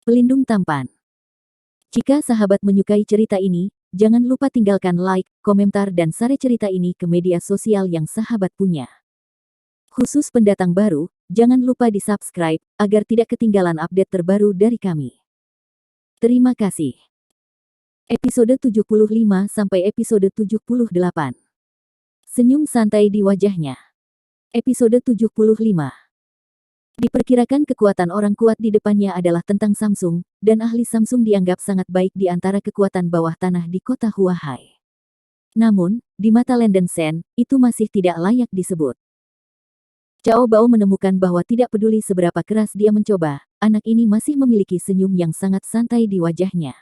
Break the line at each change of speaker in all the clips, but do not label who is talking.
Pelindung tampan. Jika sahabat menyukai cerita ini, jangan lupa tinggalkan like, komentar dan share cerita ini ke media sosial yang sahabat punya. Khusus pendatang baru, jangan lupa di-subscribe, agar tidak ketinggalan update terbaru dari kami. Terima kasih. Episode 75 sampai episode 78. Senyum santai di wajahnya. Episode 75. Diperkirakan kekuatan orang kuat di depannya adalah tentang Samsung, dan ahli Samsung dianggap sangat baik di antara kekuatan bawah tanah di kota Huahai. Namun, di mata Landen Sen, itu masih tidak layak disebut. Cao Bao menemukan bahwa tidak peduli seberapa keras dia mencoba, anak ini masih memiliki senyum yang sangat santai di wajahnya.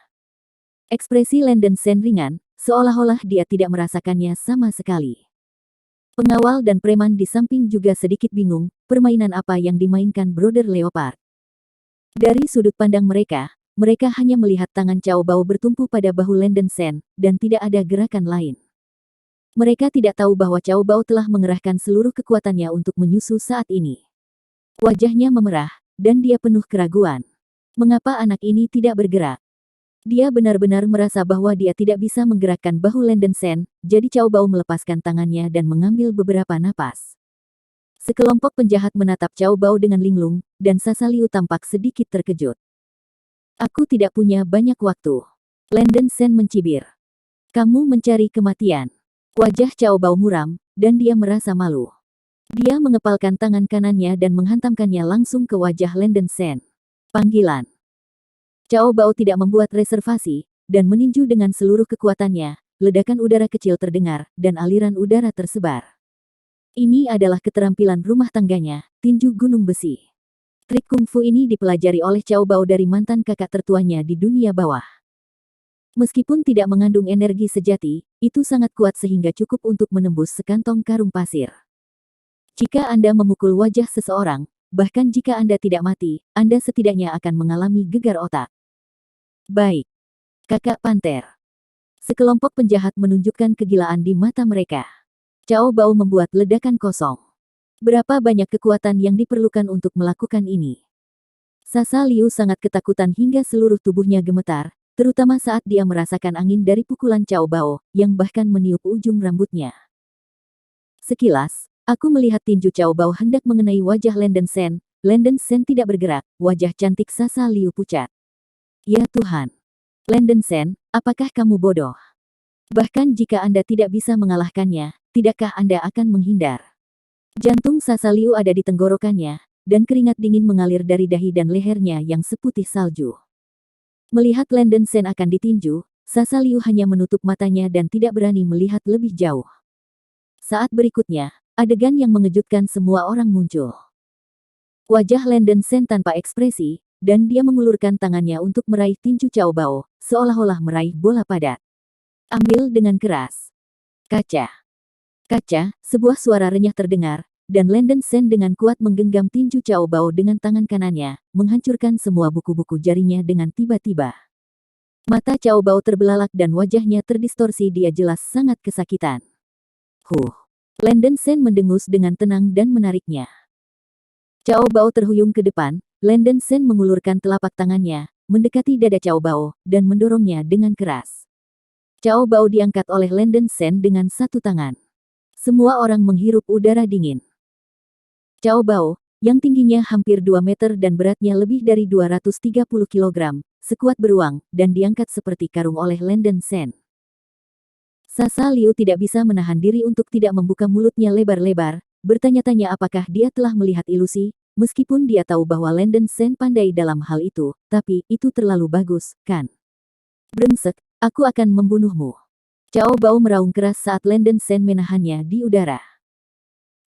Ekspresi Landen Sen ringan, seolah-olah dia tidak merasakannya sama sekali. Pengawal dan preman di samping juga sedikit bingung, permainan apa yang dimainkan Brother Leopard. Dari sudut pandang mereka hanya melihat tangan Cao Bao bertumpu pada bahu Landen Sen, dan tidak ada gerakan lain. Mereka tidak tahu bahwa Cao Bao telah mengerahkan seluruh kekuatannya untuk menyusu saat ini. Wajahnya memerah, dan dia penuh keraguan. Mengapa anak ini tidak bergerak? Dia benar-benar merasa bahwa dia tidak bisa menggerakkan bahu Landen Sen, jadi Cao Bao melepaskan tangannya dan mengambil beberapa napas. Sekelompok penjahat menatap Cao Bao dengan linglung, dan Sasa Liu tampak sedikit terkejut. Aku tidak punya banyak waktu. Landen Sen mencibir. Kamu mencari kematian. Wajah Cao Bao muram, dan dia merasa malu. Dia mengepalkan tangan kanannya dan menghantamkannya langsung ke wajah Landen Sen. Panggilan. Cao Bao tidak membuat reservasi, dan meninju dengan seluruh kekuatannya, ledakan udara kecil terdengar, dan aliran udara tersebar. Ini adalah keterampilan rumah tangganya, tinju gunung besi. Trik kungfu ini dipelajari oleh Cao Bao dari mantan kakak tertuanya di dunia bawah. Meskipun tidak mengandung energi sejati, itu sangat kuat sehingga cukup untuk menembus sekantong karung pasir. Jika Anda memukul wajah seseorang, bahkan jika Anda tidak mati, Anda setidaknya akan mengalami gegar otak. Baik. Kakak Panter. Sekelompok penjahat menunjukkan kegilaan di mata mereka. Cao Bao membuat ledakan kosong. Berapa banyak kekuatan yang diperlukan untuk melakukan ini? Sasa Liu sangat ketakutan hingga seluruh tubuhnya gemetar, terutama saat dia merasakan angin dari pukulan Cao Bao, yang bahkan meniup ujung rambutnya. Sekilas, aku melihat tinju Cao Bao hendak mengenai wajah Landen Sen. Landen Sen tidak bergerak, wajah cantik Sasa Liu pucat. Ya Tuhan. Landen Sen, apakah kamu bodoh? Bahkan jika Anda tidak bisa mengalahkannya, tidakkah Anda akan menghindar? Jantung Sasa Liu ada di tenggorokannya, dan keringat dingin mengalir dari dahi dan lehernya yang seputih salju. Melihat Landen Sen akan ditinju, Sasa Liu hanya menutup matanya dan tidak berani melihat lebih jauh. Saat berikutnya, adegan yang mengejutkan semua orang muncul. Wajah Landen Sen tanpa ekspresi, dan dia mengulurkan tangannya untuk meraih tinju Cao Bao, seolah-olah meraih bola padat. Ambil dengan keras. Kaca. Kaca, sebuah suara renyah terdengar, dan Landen Sen dengan kuat menggenggam tinju Cao Bao dengan tangan kanannya, menghancurkan semua buku-buku jarinya dengan tiba-tiba. Mata Cao Bao terbelalak dan wajahnya terdistorsi, dia jelas sangat kesakitan. Landen Sen mendengus dengan tenang dan menariknya. Cao Bao terhuyung ke depan, Landen Sen mengulurkan telapak tangannya, mendekati dada Cao Bao, dan mendorongnya dengan keras. Cao Bao diangkat oleh Landen Sen dengan satu tangan. Semua orang menghirup udara dingin. Cao Bao, yang tingginya hampir 2 meter dan beratnya lebih dari 230 kg, sekuat beruang, dan diangkat seperti karung oleh Landen Sen. Sasa Liu tidak bisa menahan diri untuk tidak membuka mulutnya lebar-lebar, bertanya-tanya apakah dia telah melihat ilusi. Meskipun dia tahu bahwa Landen Sen pandai dalam hal itu, tapi itu terlalu bagus, kan? Brengsek, aku akan membunuhmu. Cao Bao meraung keras saat Landen Sen menahannya di udara.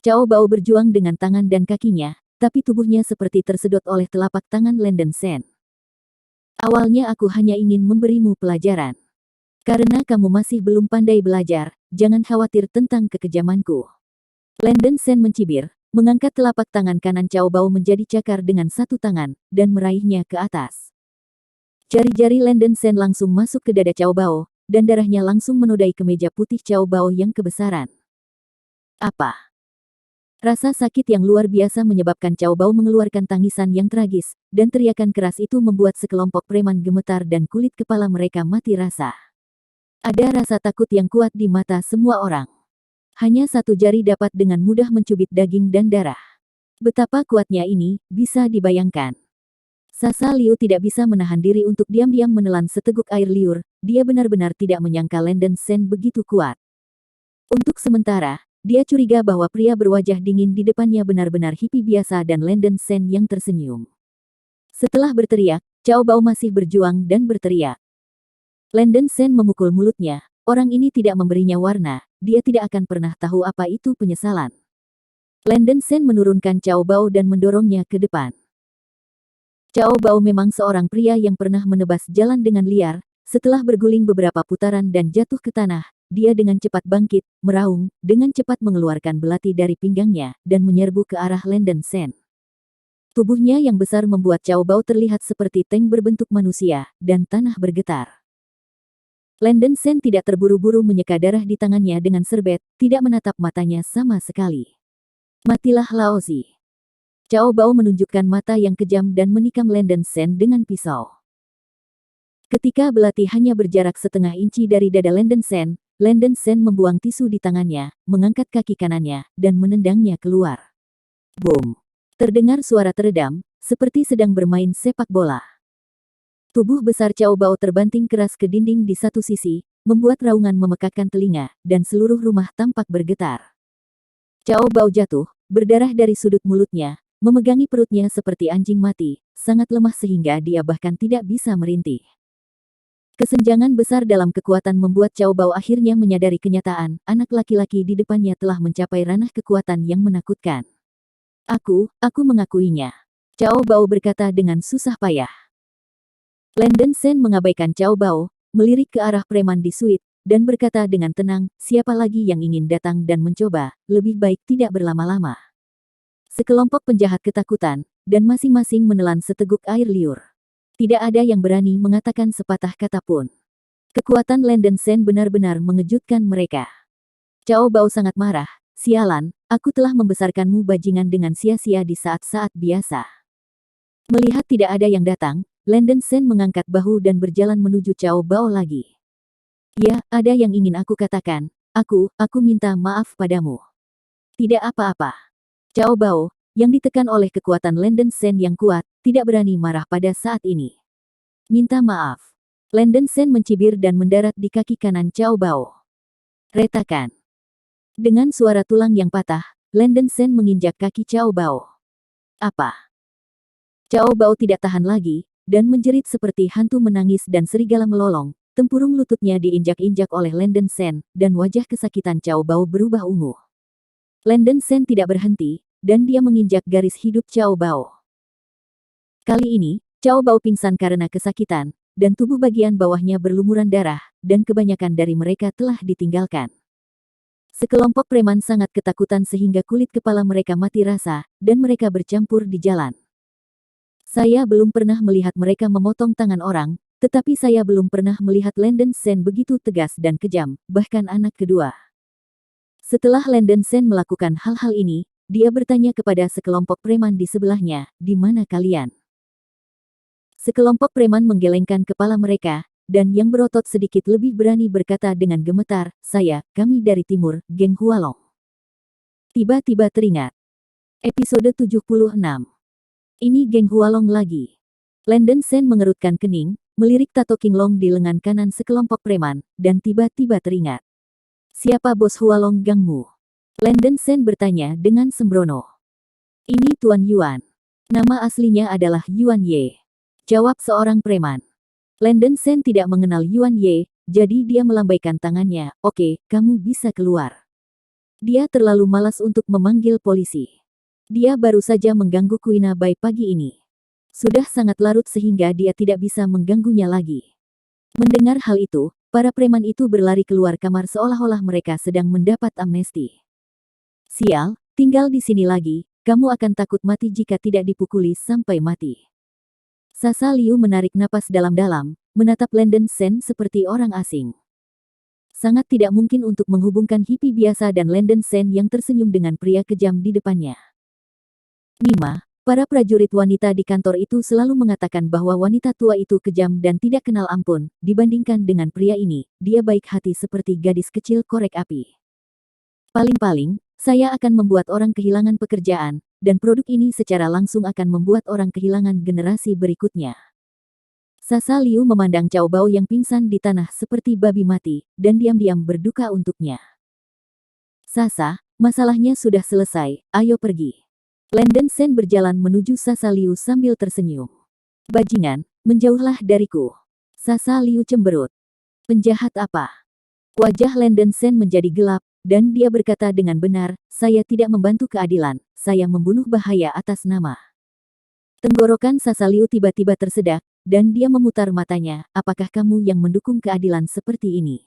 Cao Bao berjuang dengan tangan dan kakinya, tapi tubuhnya seperti tersedot oleh telapak tangan Landen Sen. Awalnya aku hanya ingin memberimu pelajaran. Karena kamu masih belum pandai belajar, jangan khawatir tentang kekejamanku. Landen Sen mencibir, mengangkat telapak tangan kanan Cao Bao menjadi cakar dengan satu tangan, dan meraihnya ke atas. Jari-jari Landen Sen langsung masuk ke dada Cao Bao, dan darahnya langsung menodai kemeja putih Cao Bao yang kebesaran. Apa? Rasa sakit yang luar biasa menyebabkan Cao Bao mengeluarkan tangisan yang tragis, dan teriakan keras itu membuat sekelompok preman gemetar dan kulit kepala mereka mati rasa. Ada rasa takut yang kuat di mata semua orang. Hanya satu jari dapat dengan mudah mencubit daging dan darah. Betapa kuatnya ini, bisa dibayangkan. Sasa Liu tidak bisa menahan diri untuk diam-diam menelan seteguk air liur, dia benar-benar tidak menyangka Landen Sen begitu kuat. Untuk sementara, dia curiga bahwa pria berwajah dingin di depannya benar-benar hippie biasa dan Landen Sen yang tersenyum. Setelah berteriak, Cao Bao masih berjuang dan berteriak. Landen Sen memukul mulutnya, orang ini tidak memberinya warna, dia tidak akan pernah tahu apa itu penyesalan. Landen Sen menurunkan Cao Bao dan mendorongnya ke depan. Cao Bao memang seorang pria yang pernah menebas jalan dengan liar, setelah berguling beberapa putaran dan jatuh ke tanah, dia dengan cepat bangkit, meraung, dengan cepat mengeluarkan belati dari pinggangnya, dan menyerbu ke arah Landen Sen. Tubuhnya yang besar membuat Cao Bao terlihat seperti tank berbentuk manusia, dan tanah bergetar. Landen Sen tidak terburu-buru menyeka darah di tangannya dengan serbet, tidak menatap matanya sama sekali. Matilah Laozi. Cao Bao menunjukkan mata yang kejam dan menikam Landen Sen dengan pisau. Ketika belati hanya berjarak setengah inci dari dada Landen Sen membuang tisu di tangannya, mengangkat kaki kanannya, dan menendangnya keluar. Boom! Terdengar suara teredam, seperti sedang bermain sepak bola. Tubuh besar Cao Bao terbanting keras ke dinding di satu sisi, membuat raungan memekakkan telinga, dan seluruh rumah tampak bergetar. Cao Bao jatuh, berdarah dari sudut mulutnya, memegangi perutnya seperti anjing mati, sangat lemah sehingga dia bahkan tidak bisa merintih. Kesenjangan besar dalam kekuatan membuat Cao Bao akhirnya menyadari kenyataan, anak laki-laki di depannya telah mencapai ranah kekuatan yang menakutkan. Aku mengakuinya. Cao Bao berkata dengan susah payah. Landen Sen mengabaikan Cao Bao, melirik ke arah preman di suite, dan berkata dengan tenang, siapa lagi yang ingin datang dan mencoba, lebih baik tidak berlama-lama. Sekelompok penjahat ketakutan, dan masing-masing menelan seteguk air liur. Tidak ada yang berani mengatakan sepatah kata pun. Kekuatan Landen Sen benar-benar mengejutkan mereka. Cao Bao sangat marah, sialan, aku telah membesarkanmu bajingan dengan sia-sia di saat-saat biasa. Melihat tidak ada yang datang, Landen Sen mengangkat bahu dan berjalan menuju Cao Bao lagi. Ya, ada yang ingin aku katakan, aku minta maaf padamu. Tidak apa-apa. Cao Bao, yang ditekan oleh kekuatan Landen Sen yang kuat, tidak berani marah pada saat ini. Minta maaf. Landen Sen mencibir dan mendarat di kaki kanan Cao Bao. Retakan. Dengan suara tulang yang patah, Landen Sen menginjak kaki Cao Bao. Apa? Cao Bao tidak tahan lagi, dan menjerit seperti hantu menangis dan serigala melolong. Tempurung lututnya diinjak-injak oleh Landen Sen, dan wajah kesakitan Cao Bao berubah ungu. Landen Sen tidak berhenti, dan dia menginjak garis hidup Cao Bao. Kali ini, Cao Bao pingsan karena kesakitan, dan tubuh bagian bawahnya berlumuran darah, dan kebanyakan dari mereka telah ditinggalkan. Sekelompok preman sangat ketakutan sehingga kulit kepala mereka mati rasa, dan mereka bercampur di jalan. Saya belum pernah melihat mereka memotong tangan orang, tetapi saya belum pernah melihat Landen Sen begitu tegas dan kejam, bahkan anak kedua. Setelah Landen Sen melakukan hal-hal ini, dia bertanya kepada sekelompok preman di sebelahnya, di mana kalian? Sekelompok preman menggelengkan kepala mereka, dan yang berotot sedikit lebih berani berkata dengan gemetar, kami dari timur, geng Hualong. Tiba-tiba teringat. Episode 76. Ini geng Hualong lagi. Landen Sen mengerutkan kening, melirik tato Qinglong di lengan kanan sekelompok preman, dan tiba-tiba teringat. Siapa bos Hualong gangmu? Landen Sen bertanya dengan sembrono. Ini Tuan Yuan. Nama aslinya adalah Yuan Ye. Jawab seorang preman. Landen Sen tidak mengenal Yuan Ye, jadi dia melambaikan tangannya. Oke, kamu bisa keluar. Dia terlalu malas untuk memanggil polisi. Dia baru saja mengganggu Kuina Bai pagi ini. Sudah sangat larut sehingga dia tidak bisa mengganggunya lagi. Mendengar hal itu, para preman itu berlari keluar kamar seolah-olah mereka sedang mendapat amnesti. Sial, tinggal di sini lagi, kamu akan takut mati jika tidak dipukuli sampai mati. Sasa Liu menarik napas dalam-dalam, menatap Landen Sen seperti orang asing. sangat tidak mungkin untuk menghubungkan hippie biasa dan Landon Sen yang tersenyum dengan pria kejam di depannya. Nima, para prajurit wanita di kantor itu selalu mengatakan bahwa wanita tua itu kejam dan tidak kenal ampun, dibandingkan dengan pria ini, dia baik hati seperti gadis kecil korek api. Paling-paling, saya akan membuat orang kehilangan pekerjaan, dan produk ini secara langsung akan membuat orang kehilangan generasi berikutnya. Sasa Liu memandang Cao Bao yang pingsan di tanah seperti babi mati, dan diam-diam berduka untuknya. Sasa, masalahnya sudah selesai, ayo pergi. Landon Sen berjalan menuju Sasa Liu sambil tersenyum. Bajingan, menjauhlah dariku. Sasa Liu cemberut. Penjahat apa? Wajah Landon Sen menjadi gelap, dan dia berkata dengan benar, saya tidak membantu keadilan, saya membunuh bahaya atas nama. Tenggorokan Sasa Liu tiba-tiba tersedak, dan dia memutar matanya, apakah kamu yang mendukung keadilan seperti ini?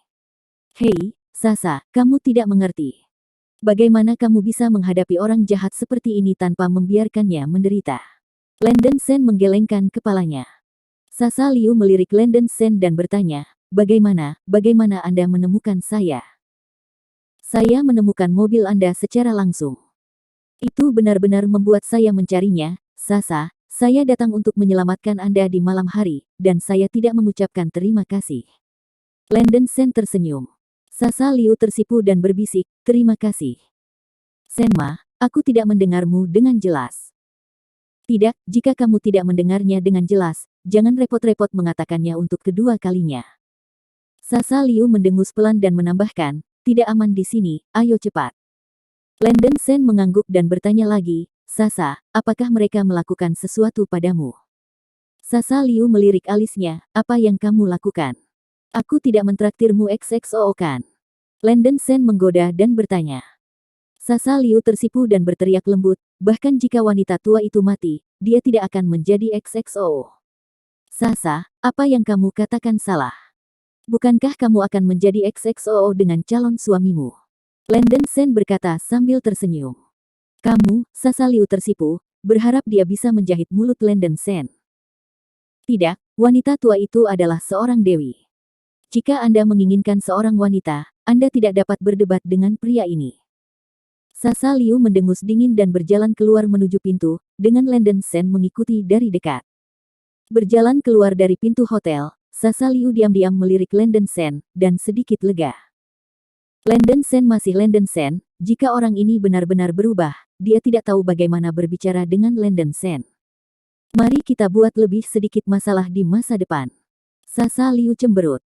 Hei, Sasa, kamu tidak mengerti. Bagaimana kamu bisa menghadapi orang jahat seperti ini tanpa membiarkannya menderita? Landon Sen menggelengkan kepalanya. Sasa Liu melirik Landon Sen dan bertanya, bagaimana Anda menemukan saya? Saya menemukan mobil Anda secara langsung. Itu benar-benar membuat saya mencarinya, Sasa. Saya datang untuk menyelamatkan Anda di malam hari, dan saya tidak mengucapkan terima kasih. Landon Sen tersenyum. Sasa Liu tersipu dan berbisik, terima kasih. Senma, aku tidak mendengarmu dengan jelas. Tidak, jika kamu tidak mendengarnya dengan jelas, jangan repot-repot mengatakannya untuk kedua kalinya. Sasa Liu mendengus pelan dan menambahkan, tidak aman di sini, ayo cepat. Landon Sen mengangguk dan bertanya lagi, Sasa, apakah mereka melakukan sesuatu padamu? Sasa Liu melirik alisnya, apa yang kamu lakukan? Aku tidak mentraktirmu XXO kan? Landon Sen menggoda dan bertanya. Sasa Liu tersipu dan berteriak lembut, bahkan jika wanita tua itu mati, dia tidak akan menjadi XXO. Sasa, apa yang kamu katakan salah? Bukankah kamu akan menjadi XXO dengan calon suamimu? Landon Sen berkata sambil tersenyum. Kamu, Sasa Liu tersipu, berharap dia bisa menjahit mulut Landon Sen. Tidak, wanita tua itu adalah seorang dewi. Jika Anda menginginkan seorang wanita, Anda tidak dapat berdebat dengan pria ini. Sasa Liu mendengus dingin dan berjalan keluar menuju pintu, dengan Landon Sen mengikuti dari dekat. Berjalan keluar dari pintu hotel, Sasa Liu diam-diam melirik Landon Sen, dan sedikit lega. Landon Sen masih Landon Sen, jika orang ini benar-benar berubah, dia tidak tahu bagaimana berbicara dengan Landon Sen. Mari kita buat lebih sedikit masalah di masa depan. Sasa Liu cemberut.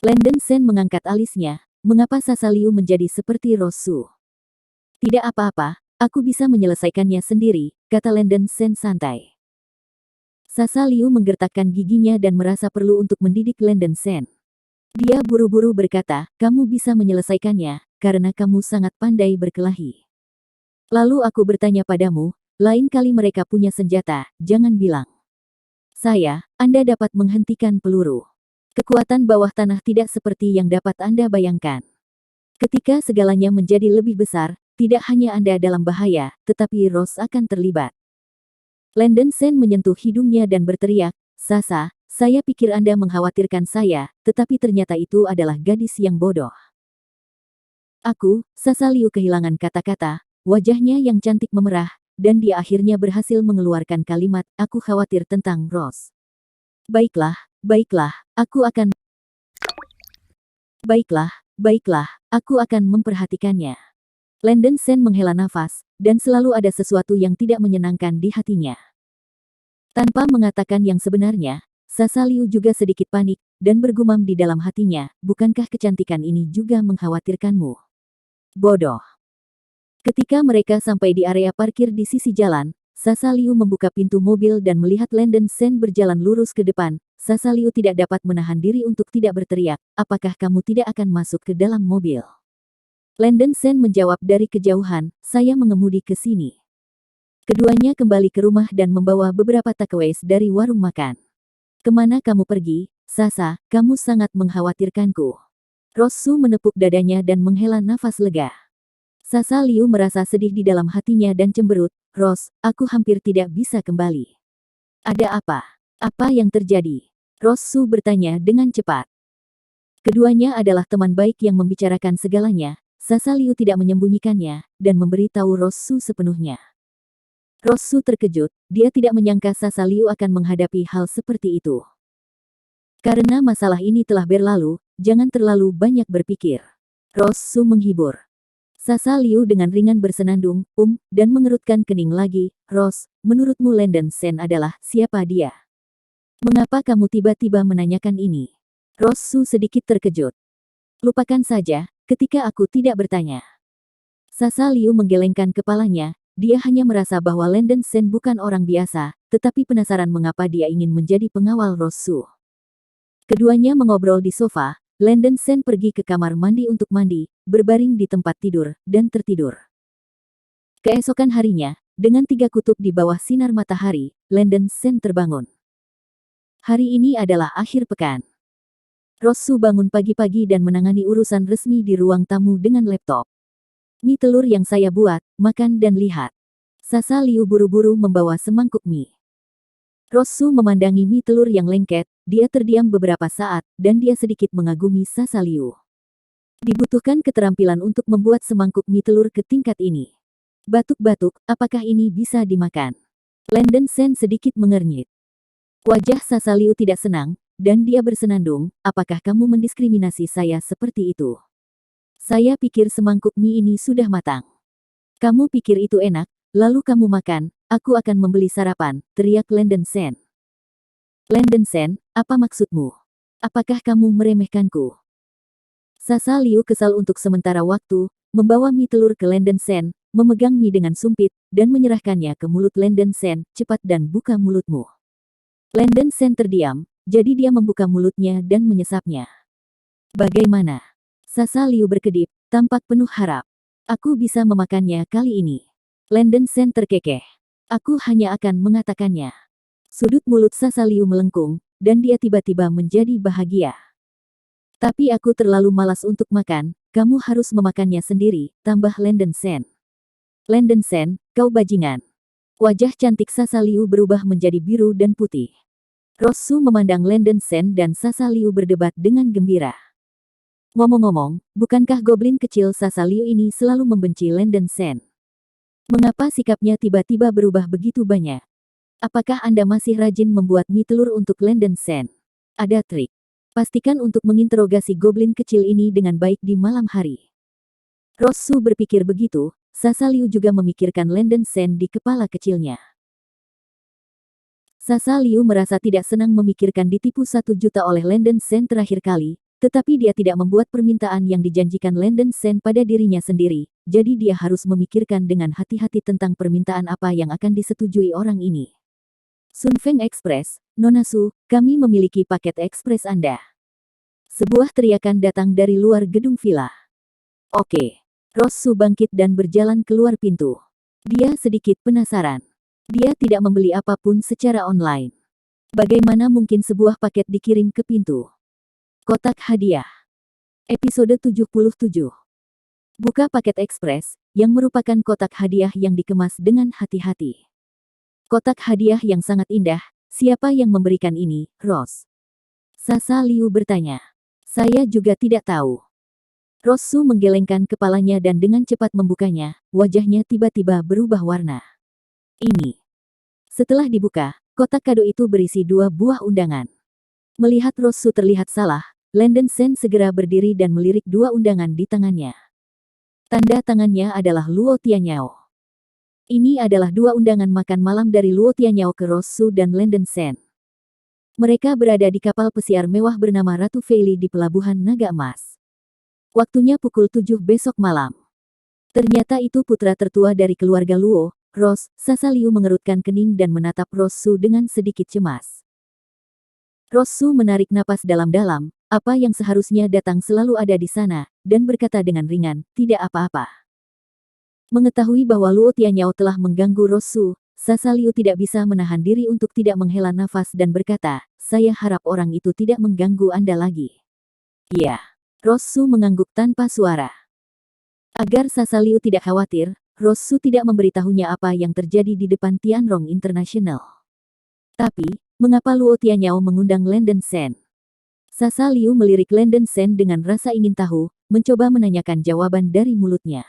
Landon Sen mengangkat alisnya, mengapa Sasa Liu menjadi seperti Rosu? Tidak apa-apa, aku bisa menyelesaikannya sendiri, kata Landon Sen santai. Sasa Liu menggertakkan giginya dan merasa perlu untuk mendidik Landon Sen. Dia buru-buru berkata, kamu bisa menyelesaikannya, karena kamu sangat pandai berkelahi. Lalu aku bertanya padamu, lain kali mereka punya senjata, jangan bilang. Anda dapat menghentikan peluru. Kekuatan bawah tanah tidak seperti yang dapat Anda bayangkan. Ketika segalanya menjadi lebih besar, tidak hanya Anda dalam bahaya, tetapi Rose akan terlibat. Landon Sen menyentuh hidungnya dan berteriak, Sasa, saya pikir Anda mengkhawatirkan saya, tetapi ternyata itu adalah gadis yang bodoh. Aku, Sasa Liu kehilangan kata-kata, wajahnya yang cantik memerah, dan dia akhirnya berhasil mengeluarkan kalimat, aku khawatir tentang Rose. Baiklah, aku akan... Baiklah, aku akan memperhatikannya. Landon Sen menghela nafas, dan selalu ada sesuatu yang tidak menyenangkan di hatinya. Tanpa mengatakan yang sebenarnya, Sasa Liu juga sedikit panik, dan bergumam di dalam hatinya, bukankah kecantikan ini juga mengkhawatirkanmu? Bodoh. Ketika mereka sampai di area parkir di sisi jalan, Sasa Liu membuka pintu mobil dan melihat Landon Sen berjalan lurus ke depan. Sasa Liu tidak dapat menahan diri untuk tidak berteriak, apakah kamu tidak akan masuk ke dalam mobil? Landon Sen menjawab dari kejauhan, saya mengemudi ke sini. Keduanya kembali ke rumah dan membawa beberapa takeaways dari warung makan. Kemana kamu pergi, Sasa, kamu sangat mengkhawatirkanku. Rosu menepuk dadanya dan menghela nafas lega. Sasa Liu merasa sedih di dalam hatinya dan cemberut, Ros, aku hampir tidak bisa kembali. Ada apa? Apa yang terjadi? Rosu bertanya dengan cepat. Keduanya adalah teman baik yang membicarakan segalanya. Sasa Liu tidak menyembunyikannya, dan memberitahu Rosu sepenuhnya. Rosu terkejut, dia tidak menyangka Sasa Liu akan menghadapi hal seperti itu. Karena masalah ini telah berlalu, jangan terlalu banyak berpikir. Rosu menghibur. Sasa Liu dengan ringan bersenandung, dan mengerutkan kening lagi. Ros, menurutmu Landen Sen adalah siapa dia? Mengapa kamu tiba-tiba menanyakan ini? Rosu sedikit terkejut. Lupakan saja, ketika aku tidak bertanya. Sasa Liu menggelengkan kepalanya, dia hanya merasa bahwa Landen Sen bukan orang biasa, tetapi penasaran mengapa dia ingin menjadi pengawal Rosu. Keduanya mengobrol di sofa, Landen Sen pergi ke kamar mandi untuk mandi, berbaring di tempat tidur, dan tertidur. Keesokan harinya, dengan 3 kutub di bawah sinar matahari, Landen Sen terbangun. Hari ini adalah akhir pekan. Rosu bangun pagi-pagi dan menangani urusan resmi di ruang tamu dengan laptop. Mie telur yang saya buat, makan dan lihat. Sasa Liu buru-buru membawa semangkuk mie. Rosu memandangi mie telur yang lengket, dia terdiam beberapa saat, dan dia sedikit mengagumi Sasa Liu. Dibutuhkan keterampilan untuk membuat semangkuk mie telur ke tingkat ini. Batuk-batuk, apakah ini bisa dimakan? Landen Sen sedikit mengernyit. Wajah Sasa Liu tidak senang, dan dia bersenandung, apakah kamu mendiskriminasi saya seperti itu? Saya pikir semangkuk mie ini sudah matang. Kamu pikir itu enak, lalu kamu makan, aku akan membeli sarapan, teriak Landen Sen. Landen Sen, apa maksudmu? Apakah kamu meremehkanku? Sasa Liu kesal untuk sementara waktu, membawa mie telur ke Landen Sen, memegang mie dengan sumpit, dan menyerahkannya ke mulut Landen Sen, cepat dan buka mulutmu. Landen Sen terdiam, jadi dia membuka mulutnya dan menyesapnya. Bagaimana? Sasa Liu berkedip, tampak penuh harap. Aku bisa memakannya kali ini. Landen Sen terkekeh. Aku hanya akan mengatakannya. Sudut mulut Sasa Liu melengkung, dan dia tiba-tiba menjadi bahagia. Tapi aku terlalu malas untuk makan, kamu harus memakannya sendiri, tambah Landen Sen. Landen Sen, kau bajingan. Wajah cantik Sasa Liu berubah menjadi biru dan putih. Rosu memandang Landen Sen dan Sasa Liu berdebat dengan gembira. Ngomong-ngomong, bukankah goblin kecil Sasa Liu ini selalu membenci Landen Sen? Mengapa sikapnya tiba-tiba berubah begitu banyak? Apakah Anda masih rajin membuat mie telur untuk Landen Sen? Ada trik. Pastikan untuk menginterogasi goblin kecil ini dengan baik di malam hari. Rosu berpikir begitu, Sasa Liu juga memikirkan Landen Sen di kepala kecilnya. Sasa Liu merasa tidak senang memikirkan ditipu 1 juta oleh Landen Sen terakhir kali, tetapi dia tidak membuat permintaan yang dijanjikan Landen Sen pada dirinya sendiri, jadi dia harus memikirkan dengan hati-hati tentang permintaan apa yang akan disetujui orang ini. Sunfeng Express, Nona Su, kami memiliki paket ekspres Anda. Sebuah teriakan datang dari luar gedung villa. Oke. Rosu bangkit dan berjalan keluar pintu. Dia sedikit penasaran. Dia tidak membeli apapun secara online. Bagaimana mungkin sebuah paket dikirim ke pintu? Kotak hadiah. Episode 77. Buka paket ekspres, yang merupakan kotak hadiah yang dikemas dengan hati-hati. Kotak hadiah yang sangat indah, siapa yang memberikan ini, Ros? Sasa Liu bertanya. Saya juga tidak tahu. Rosu menggelengkan kepalanya dan dengan cepat membukanya, wajahnya tiba-tiba berubah warna. Ini. Setelah dibuka, kotak kado itu berisi 2 buah undangan. Melihat Rosu terlihat salah, Landen Sen segera berdiri dan melirik 2 undangan di tangannya. Tanda tangannya adalah Luo Tianyao. Ini adalah 2 undangan makan malam dari Luo Tianyao ke Rosu dan Landen Sen. Mereka berada di kapal pesiar mewah bernama Ratu Feili di Pelabuhan Naga Emas. Waktunya pukul 7 besok malam. Ternyata itu putra tertua dari keluarga Luo, Ros. Sasa Liu mengerutkan kening dan menatap Rosu dengan sedikit cemas. Rosu menarik napas dalam-dalam, apa yang seharusnya datang selalu ada di sana, dan berkata dengan ringan, tidak apa-apa. Mengetahui bahwa Luo Tianyao telah mengganggu Rosu, Sasa Liu tidak bisa menahan diri untuk tidak menghela nafas dan berkata, saya harap orang itu tidak mengganggu Anda lagi. Iya. Rosu mengangguk tanpa suara. Agar Sasa Liu tidak khawatir, Rosu tidak memberitahunya apa yang terjadi di depan Tianrong International. Tapi, mengapa Luo Tianyao mengundang Landen Sen? Sasa Liu melirik Lenden Sen dengan rasa ingin tahu, mencoba menanyakan jawaban dari mulutnya.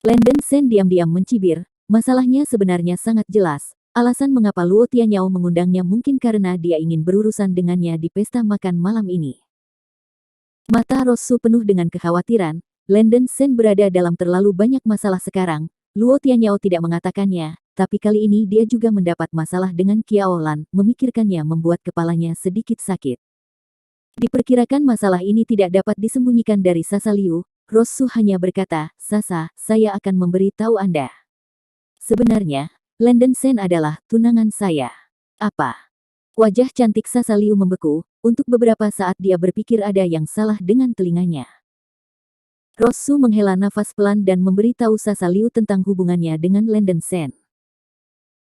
Lenden Sen diam-diam mencibir, masalahnya sebenarnya sangat jelas. Alasan mengapa Luo Tianyao mengundangnya mungkin karena dia ingin berurusan dengannya di pesta makan malam ini. Mata Rosu penuh dengan kekhawatiran, Lenden Sen berada dalam terlalu banyak masalah sekarang. Luo Tianyao tidak mengatakannya, tapi kali ini dia juga mendapat masalah dengan Qiao Lan, memikirkannya membuat kepalanya sedikit sakit. Diperkirakan masalah ini tidak dapat disembunyikan dari Sasa Liu. Rosu hanya berkata, Sasa, saya akan memberi tahu Anda. Sebenarnya, Lenden Sen adalah tunangan saya. Apa? Wajah cantik Sasa Liu membeku, untuk beberapa saat dia berpikir ada yang salah dengan telinganya. Rosu menghela nafas pelan dan memberi tahu Sasa Liu tentang hubungannya dengan Lenden Sen.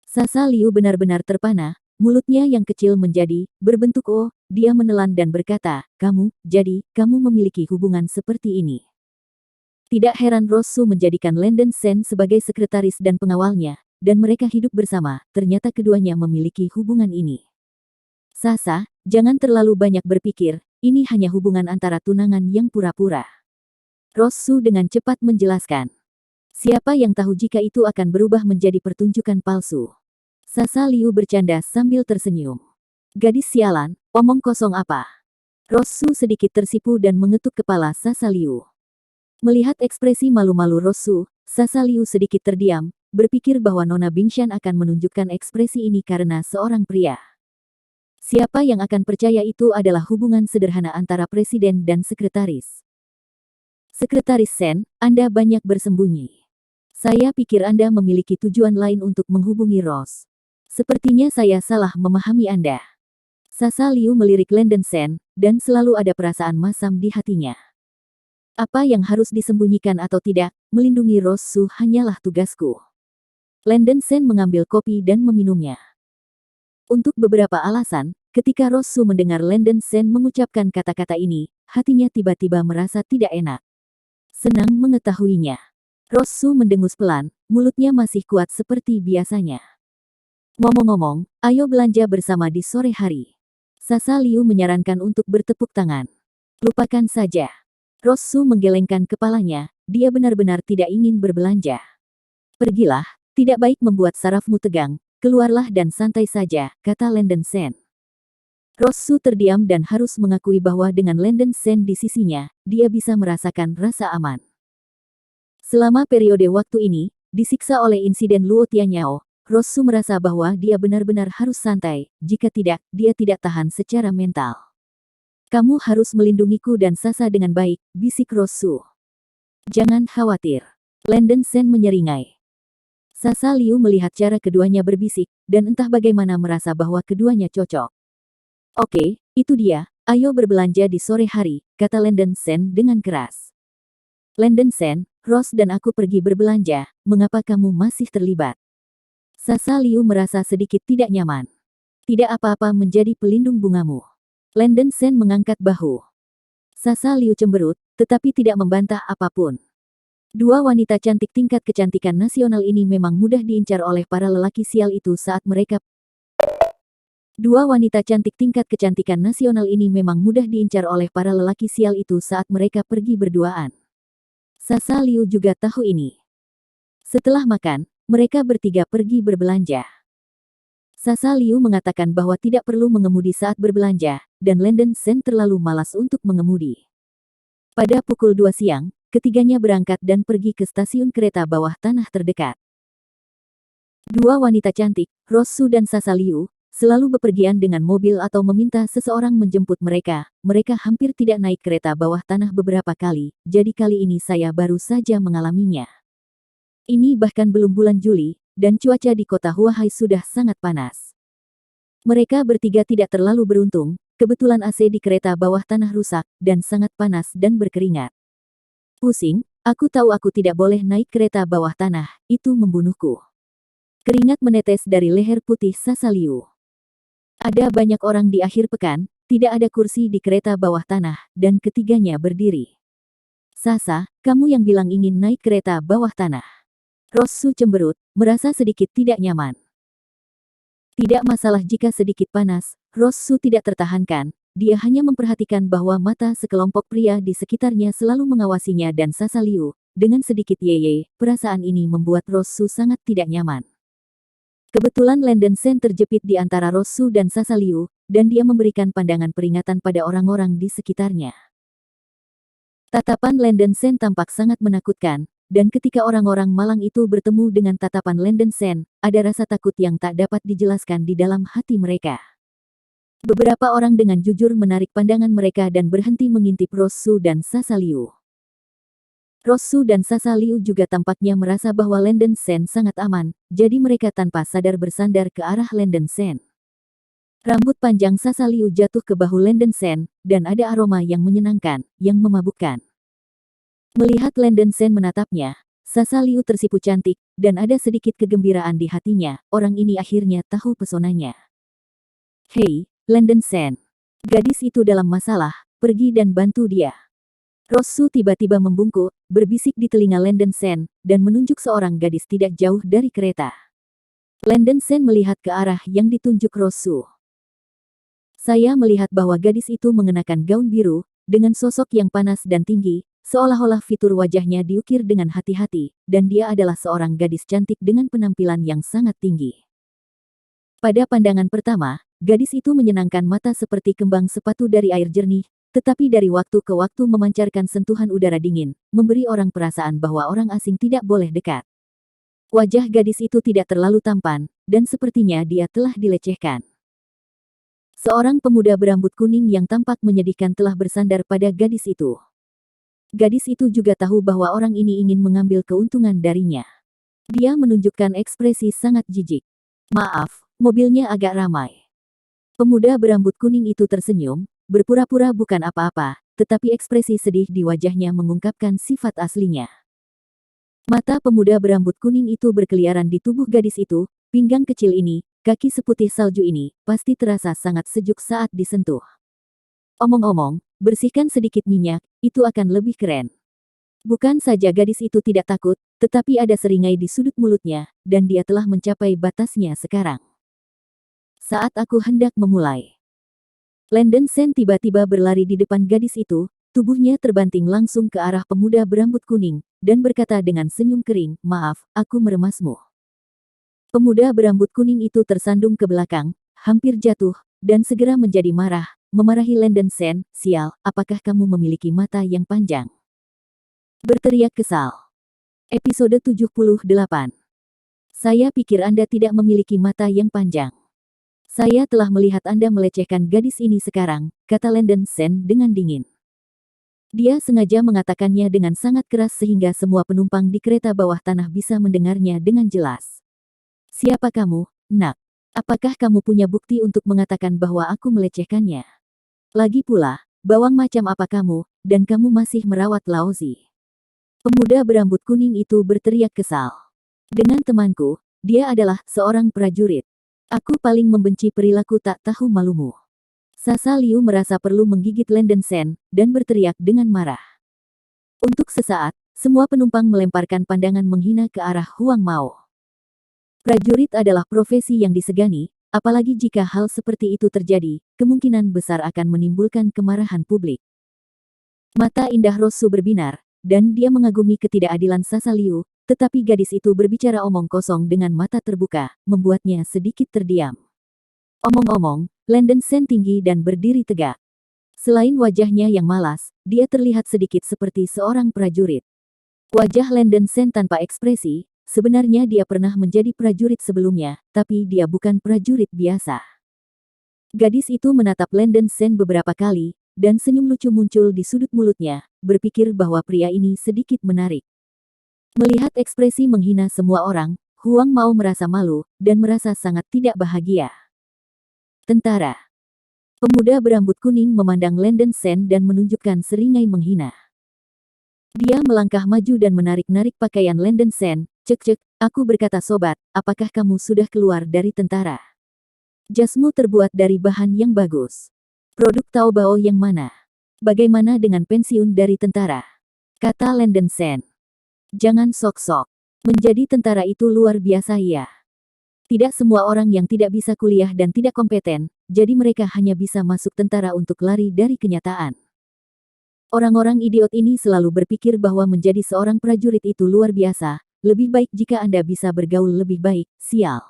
Sasa Liu benar-benar terpana, mulutnya yang kecil menjadi berbentuk O, dia menelan dan berkata, kamu memiliki hubungan seperti ini. Tidak heran Rosu menjadikan Lenden Sen sebagai sekretaris dan pengawalnya, dan mereka hidup bersama, ternyata keduanya memiliki hubungan ini. Sasa, jangan terlalu banyak berpikir, ini hanya hubungan antara tunangan yang pura-pura. Rosu dengan cepat menjelaskan. Siapa yang tahu jika itu akan berubah menjadi pertunjukan palsu. Sasa Liu bercanda sambil tersenyum. Gadis sialan, omong kosong apa? Rosu sedikit tersipu dan mengetuk kepala Sasa Liu. Melihat ekspresi malu-malu Rosu, Sasa Liu sedikit terdiam, berpikir bahwa Nona Bingshan akan menunjukkan ekspresi ini karena seorang pria. Siapa yang akan percaya itu adalah hubungan sederhana antara presiden dan sekretaris. Sekretaris Sen, Anda banyak bersembunyi. Saya pikir Anda memiliki tujuan lain untuk menghubungi Rose. Sepertinya saya salah memahami Anda. Sasa Liu melirik Lenden Sen, dan selalu ada perasaan masam di hatinya. Apa yang harus disembunyikan atau tidak, melindungi Rosu hanyalah tugasku. Lenden Sen mengambil kopi dan meminumnya. Untuk beberapa alasan, ketika Rosu mendengar Lenden Sen mengucapkan kata-kata ini, hatinya tiba-tiba merasa tidak enak. Senang mengetahuinya. Rosu mendengus pelan, mulutnya masih kuat seperti biasanya. Ngomong-ngomong, ayo belanja bersama di sore hari. Sasa Liu menyarankan untuk bertepuk tangan. Lupakan saja. Rosu menggelengkan kepalanya, dia benar-benar tidak ingin berbelanja. Pergilah, tidak baik membuat sarafmu tegang, keluarlah dan santai saja, kata Lenden Sen. Rosu terdiam dan harus mengakui bahwa dengan Lenden Sen di sisinya, dia bisa merasakan rasa aman. Selama periode waktu ini, disiksa oleh insiden Luo Tianyao, Rosu merasa bahwa dia benar-benar harus santai, jika tidak, dia tidak tahan secara mental. Kamu harus melindungiku dan Sasa dengan baik, bisik Rosu. Jangan khawatir. Lenden Sen menyeringai. Sasa Liu melihat cara keduanya berbisik, dan entah bagaimana merasa bahwa keduanya cocok. Oke, itu dia, ayo berbelanja di sore hari, kata Lenden Sen dengan keras. Lenden Sen, Rose dan aku pergi berbelanja, mengapa kamu masih terlibat? Sasa Liu merasa sedikit tidak nyaman. Tidak apa-apa menjadi pelindung bungamu. Lenden Sen mengangkat bahu. Sasa Liu cemberut, tetapi tidak membantah apapun. Dua wanita cantik tingkat kecantikan nasional ini memang mudah diincar oleh para lelaki sial itu saat mereka Dua wanita cantik tingkat kecantikan nasional ini memang mudah diincar oleh para lelaki sial itu saat mereka pergi berduaan. Sasa Liu juga tahu ini. Setelah makan, mereka bertiga pergi berbelanja. Sasa Liu mengatakan bahwa tidak perlu mengemudi saat berbelanja, dan Lenden Sen terlalu malas untuk mengemudi. Pada pukul 2 siang, ketiganya berangkat dan pergi ke stasiun kereta bawah tanah terdekat. Dua wanita cantik, Rosu dan Sasa Liu, selalu bepergian dengan mobil atau meminta seseorang menjemput mereka. Mereka hampir tidak naik kereta bawah tanah beberapa kali, jadi kali ini saya baru saja mengalaminya. Ini bahkan belum bulan Juli, dan cuaca di kota Huahai sudah sangat panas. Mereka bertiga tidak terlalu beruntung, kebetulan AC di kereta bawah tanah rusak, dan sangat panas dan berkeringat. Pusing, aku tahu aku tidak boleh naik kereta bawah tanah, itu membunuhku. Keringat menetes dari leher putih Sasa Liu. Ada banyak orang di akhir pekan, tidak ada kursi di kereta bawah tanah, dan ketiganya berdiri. Sasa, kamu yang bilang ingin naik kereta bawah tanah. Rosu cemberut, merasa sedikit tidak nyaman. Tidak masalah jika sedikit panas, Rosu tidak tertahankan, dia hanya memperhatikan bahwa mata sekelompok pria di sekitarnya selalu mengawasinya dan Sasa Liu. Dengan sedikit yeye, perasaan ini membuat Rosu sangat tidak nyaman. Kebetulan Landen Sen terjepit di antara Rosu dan Sasa Liu, dan dia memberikan pandangan peringatan pada orang-orang di sekitarnya. Tatapan Landen Sen tampak sangat menakutkan, dan ketika orang-orang malang itu bertemu dengan tatapan Landen Sen, ada rasa takut yang tak dapat dijelaskan di dalam hati mereka. Beberapa orang dengan jujur menarik pandangan mereka dan berhenti mengintip Rosu dan Sasa Liu. Rosu dan Sasa Liu juga tampaknya merasa bahwa Landen Sen sangat aman, jadi mereka tanpa sadar bersandar ke arah Landen Sen. Rambut panjang Sasa Liu jatuh ke bahu Landen Sen, dan ada aroma yang menyenangkan, yang memabukkan. Melihat Landen Sen menatapnya, Sasa Liu tersipu cantik, dan ada sedikit kegembiraan di hatinya. Orang ini akhirnya tahu pesonanya. Hei, Landen Sen. Gadis itu dalam masalah, pergi dan bantu dia. Rosu tiba-tiba membungkuk, berbisik di telinga Landen Sen, dan menunjuk seorang gadis tidak jauh dari kereta. Landen Sen melihat ke arah yang ditunjuk Rosu. Saya melihat bahwa gadis itu mengenakan gaun biru, dengan sosok yang panas dan tinggi, seolah-olah fitur wajahnya diukir dengan hati-hati, dan dia adalah seorang gadis cantik dengan penampilan yang sangat tinggi. Pada pandangan pertama, gadis itu menyenangkan mata seperti kembang sepatu dari air jernih, tetapi dari waktu ke waktu memancarkan sentuhan udara dingin, memberi orang perasaan bahwa orang asing tidak boleh dekat. Wajah gadis itu tidak terlalu tampan, dan sepertinya dia telah dilecehkan. Seorang pemuda berambut kuning yang tampak menyedihkan telah bersandar pada gadis itu. Gadis itu juga tahu bahwa orang ini ingin mengambil keuntungan darinya. Dia menunjukkan ekspresi sangat jijik. Maaf, mobilnya agak ramai. Pemuda berambut kuning itu tersenyum, berpura-pura bukan apa-apa, tetapi ekspresi sedih di wajahnya mengungkapkan sifat aslinya. Mata pemuda berambut kuning itu berkeliaran di tubuh gadis itu, pinggang kecil ini, kaki seputih salju ini, pasti terasa sangat sejuk saat disentuh. Omong-omong, bersihkan sedikit minyak, itu akan lebih keren. Bukan saja gadis itu tidak takut, tetapi ada seringai di sudut mulutnya, dan dia telah mencapai batasnya sekarang. Saat aku hendak memulai. Landen Sen tiba-tiba berlari di depan gadis itu, tubuhnya terbanting langsung ke arah pemuda berambut kuning, dan berkata dengan senyum kering, "Maaf, aku meremasmu." Pemuda berambut kuning itu tersandung ke belakang, hampir jatuh, dan segera menjadi marah, memarahi Landen Sen, "Sial, apakah kamu memiliki mata yang panjang?" Berteriak kesal. Episode 78. Saya pikir Anda tidak memiliki mata yang panjang. Saya telah melihat Anda melecehkan gadis ini sekarang, kata Landen Sen dengan dingin. Dia sengaja mengatakannya dengan sangat keras sehingga semua penumpang di kereta bawah tanah bisa mendengarnya dengan jelas. Siapa kamu, nak? Apakah kamu punya bukti untuk mengatakan bahwa aku melecehkannya? Lagi pula, bawang macam apa kamu, dan kamu masih merawat Laozi? Pemuda berambut kuning itu berteriak kesal. Dengan temanku, dia adalah seorang prajurit. Aku paling membenci perilaku tak tahu malumu. Sasa Liu merasa perlu menggigit Landen Sen, dan berteriak dengan marah. Untuk sesaat, semua penumpang melemparkan pandangan menghina ke arah Huang Mao. Prajurit adalah profesi yang disegani, apalagi jika hal seperti itu terjadi, kemungkinan besar akan menimbulkan kemarahan publik. Mata indah Rosu berbinar, dan dia mengagumi ketidakadilan Sasa Liu, tetapi gadis itu berbicara omong kosong dengan mata terbuka, membuatnya sedikit terdiam. Omong-omong, Landen Sen tinggi dan berdiri tegak. Selain wajahnya yang malas, dia terlihat sedikit seperti seorang prajurit. Wajah Landen Sen tanpa ekspresi, sebenarnya dia pernah menjadi prajurit sebelumnya, tapi dia bukan prajurit biasa. Gadis itu menatap Landen Sen beberapa kali, dan senyum lucu muncul di sudut mulutnya, berpikir bahwa pria ini sedikit menarik. Melihat ekspresi menghina semua orang, Huang Mao merasa malu, dan merasa sangat tidak bahagia. Tentara. Pemuda berambut kuning memandang Landen Sen dan menunjukkan seringai menghina. Dia melangkah maju dan menarik-narik pakaian Landen Sen. "Cek-cek, aku berkata sobat, apakah kamu sudah keluar dari tentara? Jasmu terbuat dari bahan yang bagus. Produk Taobao yang mana? Bagaimana dengan pensiun dari tentara?" Kata Landen Sen. "Jangan sok-sok. Menjadi tentara itu luar biasa ya. Tidak semua orang yang tidak bisa kuliah dan tidak kompeten, jadi mereka hanya bisa masuk tentara untuk lari dari kenyataan. Orang-orang idiot ini selalu berpikir bahwa menjadi seorang prajurit itu luar biasa, lebih baik jika Anda bisa bergaul lebih baik, sial.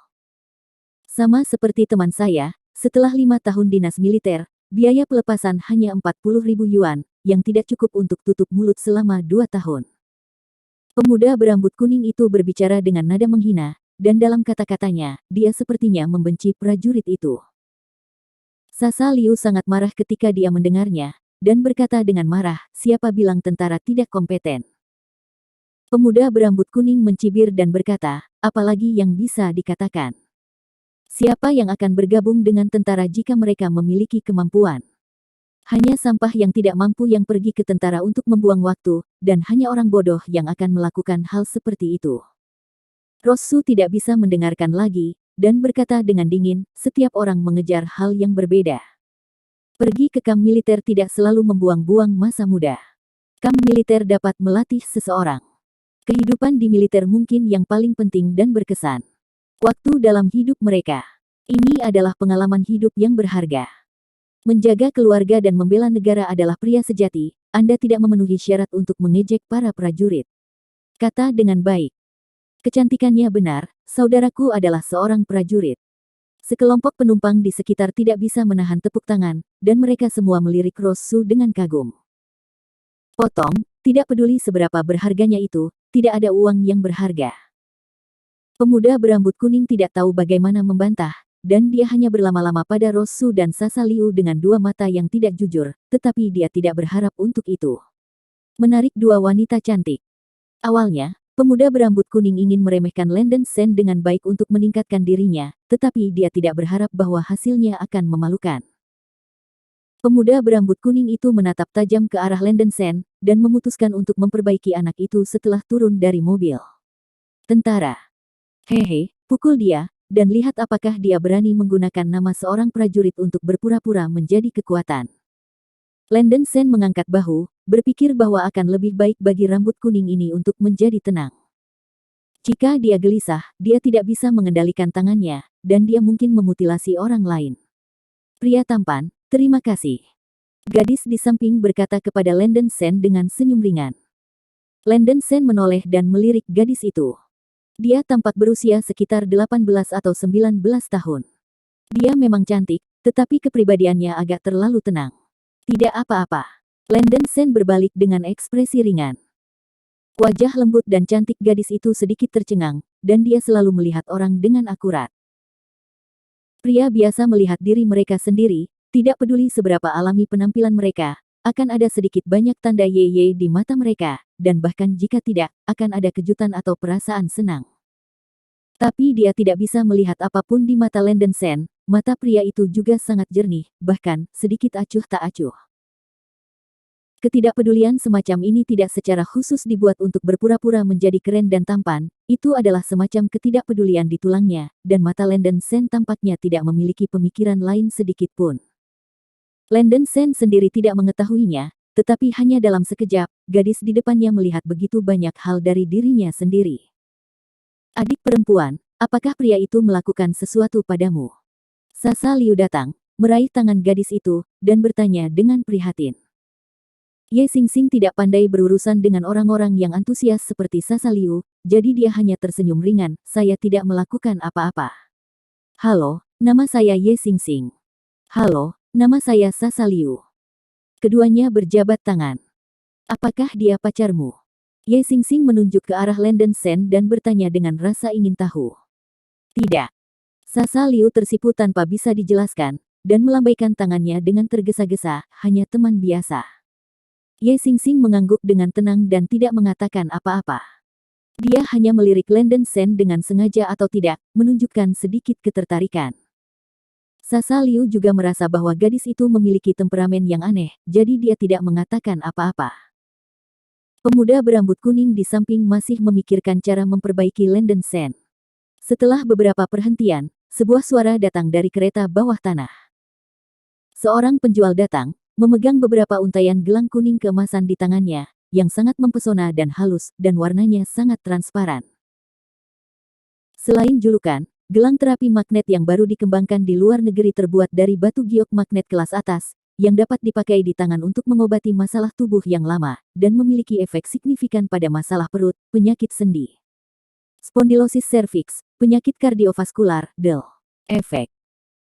Sama seperti teman saya, setelah 5 tahun dinas militer, biaya pelepasan hanya 40.000 yuan, yang tidak cukup untuk tutup mulut selama 2 tahun. Pemuda berambut kuning itu berbicara dengan nada menghina, dan dalam kata-katanya, dia sepertinya membenci prajurit itu. Sasa Liu sangat marah ketika dia mendengarnya, dan berkata dengan marah, siapa bilang tentara tidak kompeten? Pemuda berambut kuning mencibir dan berkata, apalagi yang bisa dikatakan? Siapa yang akan bergabung dengan tentara jika mereka memiliki kemampuan? Hanya sampah yang tidak mampu yang pergi ke tentara untuk membuang waktu, dan hanya orang bodoh yang akan melakukan hal seperti itu. Rosu tidak bisa mendengarkan lagi, dan berkata dengan dingin, setiap orang mengejar hal yang berbeda. Pergi ke kamp militer tidak selalu membuang-buang masa muda. Kamp militer dapat melatih seseorang. Kehidupan di militer mungkin yang paling penting dan berkesan. Waktu dalam hidup mereka. Ini adalah pengalaman hidup yang berharga. Menjaga keluarga dan membela negara adalah pria sejati, Anda tidak memenuhi syarat untuk mengejek para prajurit. Kata dengan baik. Kecantikannya benar, saudaraku adalah seorang prajurit. Sekelompok penumpang di sekitar tidak bisa menahan tepuk tangan, dan mereka semua melirik Rosu dengan kagum. Potong, tidak peduli seberapa berharganya itu, tidak ada uang yang berharga. Pemuda berambut kuning tidak tahu bagaimana membantah, dan dia hanya berlama-lama pada Rosu dan Sasa Liu dengan dua mata yang tidak jujur, tetapi dia tidak berharap untuk itu. Menarik dua wanita cantik. Awalnya, pemuda berambut kuning ingin meremehkan Landen Sen dengan baik untuk meningkatkan dirinya, tetapi dia tidak berharap bahwa hasilnya akan memalukan. Pemuda berambut kuning itu menatap tajam ke arah Landen Sen, dan memutuskan untuk memperbaiki anak itu setelah turun dari mobil. Tentara. Hehe, pukul dia, dan lihat apakah dia berani menggunakan nama seorang prajurit untuk berpura-pura menjadi kekuatan. Landen Sen mengangkat bahu, berpikir bahwa akan lebih baik bagi rambut kuning ini untuk menjadi tenang. Jika dia gelisah, dia tidak bisa mengendalikan tangannya, dan dia mungkin memutilasi orang lain. Pria tampan, terima kasih. Gadis di samping berkata kepada Landen Sen dengan senyum ringan. Landen Sen menoleh dan melirik gadis itu. Dia tampak berusia sekitar 18 atau 19 tahun. Dia memang cantik, tetapi kepribadiannya agak terlalu tenang. Tidak apa-apa. Landen Sen berbalik dengan ekspresi ringan. Wajah lembut dan cantik gadis itu sedikit tercengang, dan dia selalu melihat orang dengan akurat. Pria biasa melihat diri mereka sendiri, tidak peduli seberapa alami penampilan mereka, akan ada sedikit banyak tanda yeye di mata mereka, dan bahkan jika tidak, akan ada kejutan atau perasaan senang. Tapi dia tidak bisa melihat apapun di mata Landen Sen, mata pria itu juga sangat jernih, bahkan sedikit acuh tak acuh. Ketidakpedulian semacam ini tidak secara khusus dibuat untuk berpura-pura menjadi keren dan tampan, itu adalah semacam ketidakpedulian di tulangnya, dan mata Landen Sen tampaknya tidak memiliki pemikiran lain sedikit pun. Landen Sen sendiri tidak mengetahuinya, tetapi hanya dalam sekejap, gadis di depannya melihat begitu banyak hal dari dirinya sendiri. Adik perempuan, apakah pria itu melakukan sesuatu padamu? Sasa Liu datang, meraih tangan gadis itu, dan bertanya dengan prihatin. Ye Xingxing tidak pandai berurusan dengan orang-orang yang antusias seperti Sasa Liu, jadi dia hanya tersenyum ringan, saya tidak melakukan apa-apa. Halo, nama saya Ye Xingxing. Halo, nama saya Sasa Liu. Keduanya berjabat tangan. Apakah dia pacarmu? Ye Xingxing menunjuk ke arah Landen Sen dan bertanya dengan rasa ingin tahu. Tidak. Sasa Liu tersipu tanpa bisa dijelaskan, dan melambaikan tangannya dengan tergesa-gesa, hanya teman biasa. Ye Xingxing mengangguk dengan tenang dan tidak mengatakan apa-apa. Dia hanya melirik Landen Sen dengan sengaja atau tidak, menunjukkan sedikit ketertarikan. Sasa Liu juga merasa bahwa gadis itu memiliki temperamen yang aneh, jadi dia tidak mengatakan apa-apa. Pemuda berambut kuning di samping masih memikirkan cara memperbaiki Landen Sen. Setelah beberapa perhentian, sebuah suara datang dari kereta bawah tanah. Seorang penjual datang, memegang beberapa untaian gelang kuning keemasan di tangannya, yang sangat mempesona dan halus, dan warnanya sangat transparan. Selain julukan, Gelang terapi magnet yang baru dikembangkan di luar negeri terbuat dari batu giok magnet kelas atas, yang dapat dipakai di tangan untuk mengobati masalah tubuh yang lama, dan memiliki efek signifikan pada masalah perut, penyakit sendi, spondilosis serviks, penyakit kardiovaskular, DEL. Efek.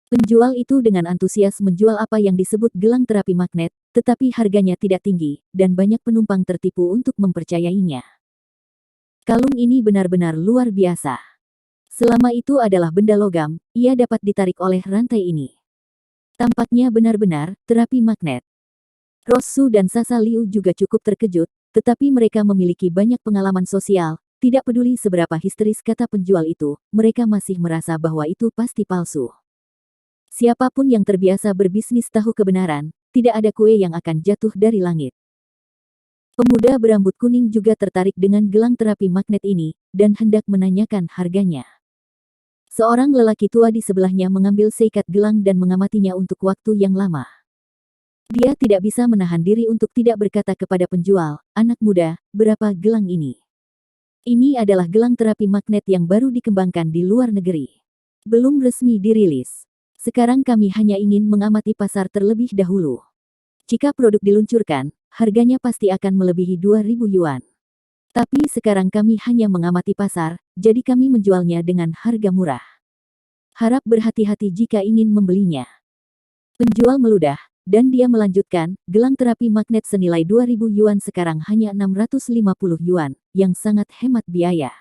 Penjual itu dengan antusias menjual apa yang disebut gelang terapi magnet, tetapi harganya tidak tinggi, dan banyak penumpang tertipu untuk mempercayainya. Kalung ini benar-benar luar biasa. Selama itu adalah benda logam, ia dapat ditarik oleh rantai ini. Tampaknya benar-benar terapi magnet. Rosu dan Sasa Liu juga cukup terkejut, tetapi mereka memiliki banyak pengalaman sosial, tidak peduli seberapa histeris kata penjual itu, mereka masih merasa bahwa itu pasti palsu. Siapapun yang terbiasa berbisnis tahu kebenaran, tidak ada kue yang akan jatuh dari langit. Pemuda berambut kuning juga tertarik dengan gelang terapi magnet ini, dan hendak menanyakan harganya. Seorang lelaki tua di sebelahnya mengambil seikat gelang dan mengamatinya untuk waktu yang lama. Dia tidak bisa menahan diri untuk tidak berkata kepada penjual, "Anak muda, berapa gelang ini?" Ini adalah gelang terapi magnet yang baru dikembangkan di luar negeri. Belum resmi dirilis. Sekarang kami hanya ingin mengamati pasar terlebih dahulu. Jika produk diluncurkan, harganya pasti akan melebihi 2.000 yuan. Tapi sekarang kami hanya mengamati pasar, jadi kami menjualnya dengan harga murah. Harap berhati-hati jika ingin membelinya. Penjual meludah, dan dia melanjutkan, gelang terapi magnet senilai 2.000 yuan sekarang hanya 650 yuan, yang sangat hemat biaya.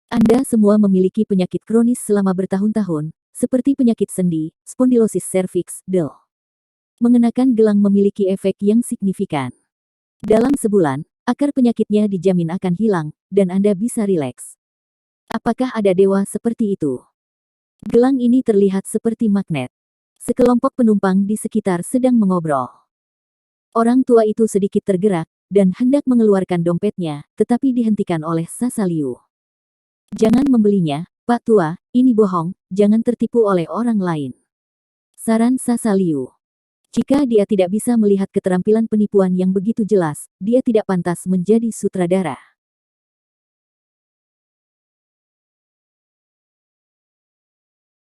Anda semua memiliki penyakit kronis selama bertahun-tahun, seperti penyakit sendi, spondilosis serviks, DEL. Mengenakan gelang memiliki efek yang signifikan. Dalam sebulan, akar penyakitnya dijamin akan hilang, dan Anda bisa rileks. Apakah ada dewa seperti itu? Gelang ini terlihat seperti magnet. Sekelompok penumpang di sekitar sedang mengobrol. Orang tua itu sedikit tergerak, dan hendak mengeluarkan dompetnya, tetapi dihentikan oleh Sasa Liu. Jangan membelinya, Pak Tua, ini bohong, jangan tertipu oleh orang lain. Saran Sasa Liu. Jika dia tidak bisa melihat keterampilan penipuan yang begitu jelas, dia tidak pantas menjadi sutradara.